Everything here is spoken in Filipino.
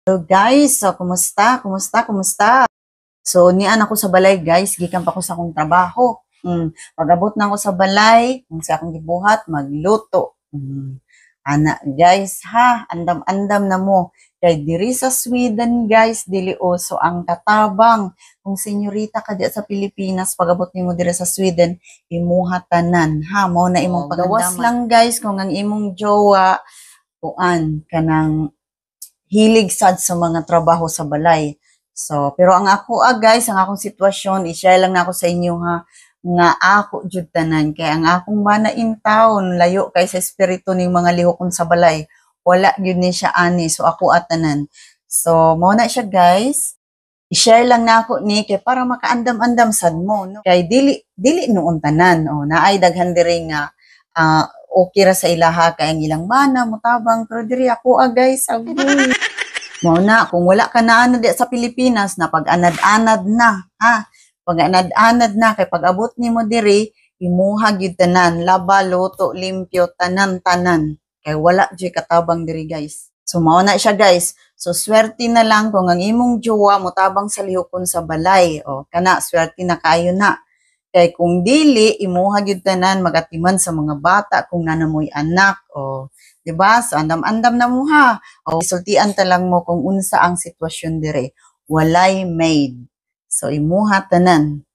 Hello guys, so kumusta? Kumusta? So nian ako sa balay guys, gikan pa ko sa akong trabaho. Pag-abot na ako sa balay, kung sa akong gibuhat, magluto. Ana guys ha, andam-andam na mo. Kay diri sa Sweden guys, dili uso ang katabang. Kung senyorita ka di sa Pilipinas, pag-abot nimo diri sa Sweden, imuha tanan ha, mao na imong gawas lang guys kung ang imong jowa kuan kanang hilig sad sa mga trabaho sa balay. So, pero ang ako guys, ang akong sitwasyon, i-share lang na ako sa inyo ha, nga ako jud tanan kay ang akong mana in town layo kay sa espiritu ning mga lihokon sa balay. Wala gyud ni siya ani, so ako atanan. So, mao na siya guys. I-share lang na ako ni kay para makaandam-andam sad mo no. Kay dili noon tanan oh, naay daghan diri nga okay ra sa ilaha kay ang ilang mana mutabang pero diri ako guys agoy. Mao na, kung wala ka na ano di sa Pilipinas, na pag-anad-anad na, ha? Pag-anad-anad na, kay pag-abot ni mo diri, imuha gyud tanan, laba, luto, limpyo, tanan-tanan. Kay wala di katabang diri guys. So mao na siya guys. So swerte na lang kung ang imong jowa motabang sa lihokon sa balay. O kana, swerte na kayo na. Kay kung dili, imuha gyud tanan magatiman sa mga bata kung nanamoy anak. O, 'di ba? So andam-andam na mo ha. O isultian ta lang mo kung unsa ang sitwasyon dire. Walay maid. So imuha tanan.